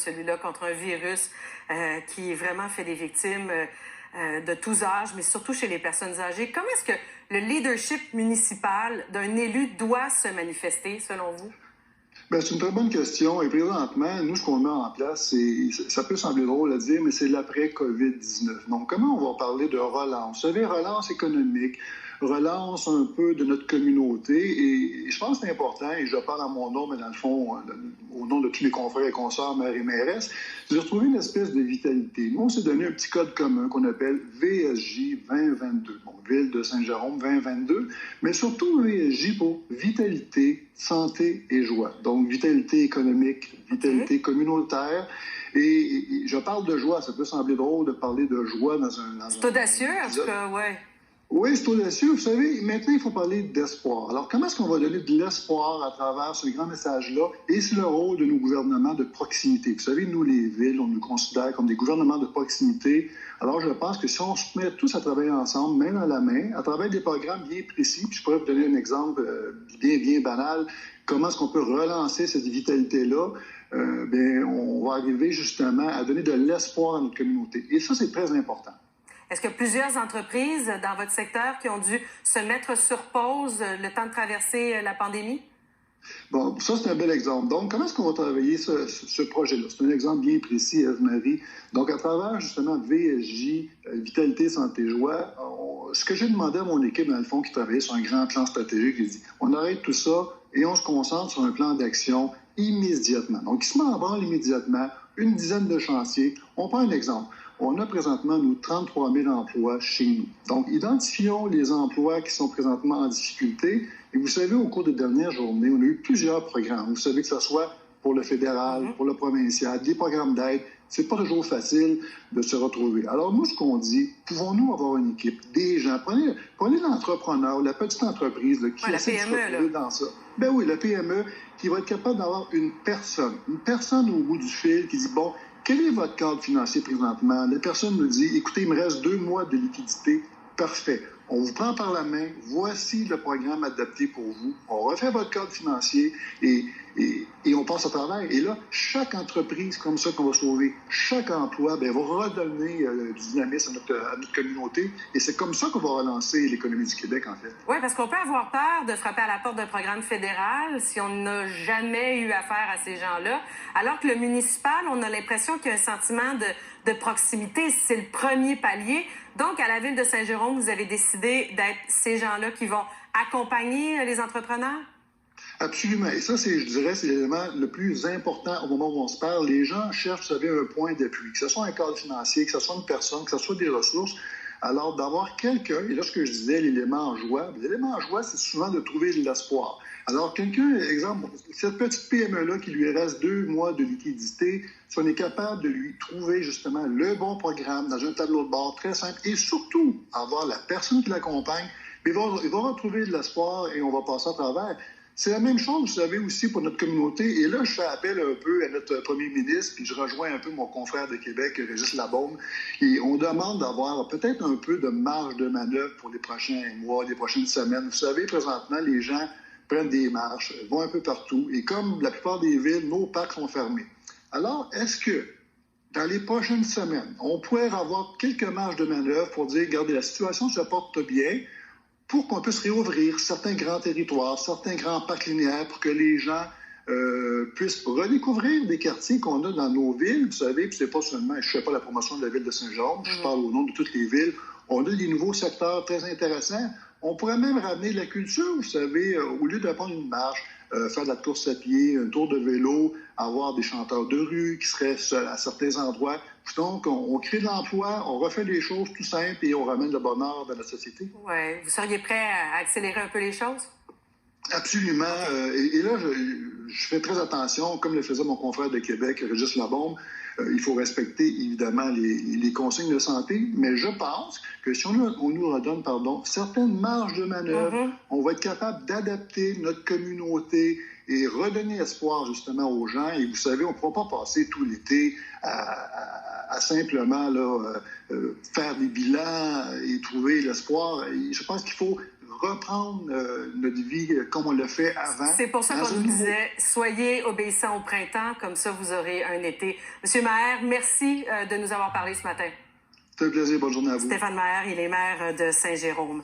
celui-là contre un virus qui vraiment fait des victimes de tous âges, mais surtout chez les personnes âgées. Comment est-ce que le leadership municipal d'un élu doit se manifester, selon vous? Bien, c'est une très bonne question. Et présentement, nous, ce qu'on met en place, ça peut sembler drôle à dire, mais c'est l'après-COVID-19. Donc, comment on va parler de relance? Vous savez, relance économique, relance un peu de notre communauté. Et je pense que c'est important, et je parle à mon nom, mais dans le fond, au nom de tous les confrères et consoeurs, maires et mairesses, de retrouver une espèce de vitalité. Nous, on s'est donné un petit code commun qu'on appelle VSJ 2022. Donc, Ville de Saint-Jérôme 2022, mais surtout VSJ pour vitalité, santé et joie. Donc, vitalité économique, vitalité communautaire. Et je parle de joie. Ça peut sembler drôle de parler de joie dans un... C'est audacieux, en tout cas, ouais. Oui, c'est audacieux. Vous savez, maintenant, il faut parler d'espoir. Alors, comment est-ce qu'on va donner de l'espoir à travers ce grand message-là? Et c'est le rôle de nos gouvernements de proximité. Vous savez, nous, les villes, on nous considère comme des gouvernements de proximité. Alors, je pense que si on se met tous à travailler ensemble, main dans la main, à travers des programmes bien précis, puis je pourrais vous donner un exemple bien banal, comment est-ce qu'on peut relancer cette vitalité-là? Bien, on va arriver justement à donner de l'espoir à notre communauté. Et ça, c'est très important. Est-ce qu'il y a plusieurs entreprises dans votre secteur qui ont dû se mettre sur pause le temps de traverser la pandémie? Bon, ça, c'est un bel exemple. Donc, comment est-ce qu'on va travailler ce projet-là? C'est un exemple bien précis, Eve-Marie. Donc, à travers, justement, VSJ, Vitalité, Santé, Joie, ce que j'ai demandé à mon équipe, dans le fond, qui travaillait sur un grand plan stratégique, j'ai dit, on arrête tout ça et on se concentre sur un plan d'action immédiatement. Donc, il se met en branle immédiatement, une dizaine de chantiers. On prend un exemple. On a présentement, nous, 33 000 emplois chez nous. Donc, identifions les emplois qui sont présentement en difficulté. Et vous savez, au cours des dernières journées, on a eu plusieurs programmes. Vous savez que ce soit pour le fédéral, pour le provincial, des programmes d'aide. C'est pas toujours facile de se retrouver. Alors, nous, ce qu'on dit, pouvons-nous avoir une équipe, des gens, prenez l'entrepreneur, la petite entreprise là, qui essaie de se retrouver dans ça. Ben oui, la PME qui va être capable d'avoir une personne au bout du fil qui dit, bon, quel est votre cadre financier présentement? La personne me dit, écoutez, il me reste 2 mois de liquidité. Parfait. On vous prend par la main. Voici le programme adapté pour vous. On refait votre cadre financier et on passe à travers. Et là, chaque entreprise comme ça qu'on va sauver, chaque emploi, bien, va redonner du dynamisme à notre communauté. Et c'est comme ça qu'on va relancer l'économie du Québec, en fait. Oui, parce qu'on peut avoir peur de frapper à la porte d'un programme fédéral si on n'a jamais eu affaire à ces gens-là. Alors que le municipal, on a l'impression qu'il y a un sentiment de proximité. C'est le premier palier. Donc, à la Ville de Saint-Jérôme, vous avez décidé d'être ces gens-là qui vont accompagner les entrepreneurs? Absolument. Et ça, je dirais, c'est l'élément le plus important au moment où on se parle. Les gens cherchent, vous savez, un point d'appui, que ce soit un cadre financier, que ce soit une personne, que ce soit des ressources. Alors, d'avoir quelqu'un, et là, ce que je disais, l'élément joie, c'est souvent de trouver de l'espoir. Alors, quelqu'un, exemple, cette petite PME-là qui lui reste 2 mois de liquidité, si on est capable de lui trouver justement le bon programme dans un tableau de bord très simple et surtout avoir la personne qui l'accompagne, il va retrouver de l'espoir et on va passer à travers. C'est la même chose, vous savez, aussi pour notre communauté. Et là, je fais appel un peu à notre premier ministre, puis je rejoins un peu mon confrère de Québec, Régis Labaume. Et on demande d'avoir peut-être un peu de marge de manœuvre pour les prochains mois, les prochaines semaines. Vous savez, présentement, les gens prennent des marches, vont un peu partout. Et comme la plupart des villes, nos parcs sont fermés. Alors, est-ce que dans les prochaines semaines, on pourrait avoir quelques marges de manœuvre pour dire, regardez, la situation se porte bien, pour qu'on puisse réouvrir certains grands territoires, certains grands parcs linéaires, pour que les gens puissent redécouvrir des quartiers qu'on a dans nos villes. Vous savez, puis c'est pas seulement, je ne fais pas la promotion de la ville de Saint-Jérôme, je parle au nom de toutes les villes. On a des nouveaux secteurs très intéressants. On pourrait même ramener de la culture, vous savez, au lieu de prendre une marche, faire de la course à pied, un tour de vélo, avoir des chanteurs de rue qui seraient seuls à certains endroits. Donc, on crée de l'emploi, on refait les choses tout simples et on ramène le bonheur dans la société. Oui. Vous seriez prêt à accélérer un peu les choses? Absolument. Et là, je fais très attention, comme le faisait mon confrère de Québec, Régis Labaume. Il faut respecter, évidemment, les consignes de santé, mais je pense que si on nous redonne certaines marges de manœuvre, on va être capable d'adapter notre communauté et redonner espoir, justement, aux gens. Et vous savez, on ne pourra pas passer tout l'été à simplement là, faire des bilans et trouver l'espoir. Et je pense qu'il faut reprendre notre vie comme on l'a fait avant. C'est pour ça qu'on nous disait, soyez obéissants au printemps, comme ça vous aurez un été. Monsieur Maher, merci de nous avoir parlé ce matin. C'est un plaisir, bonne journée à vous. Stéphane Maher, il est maire de Saint-Jérôme.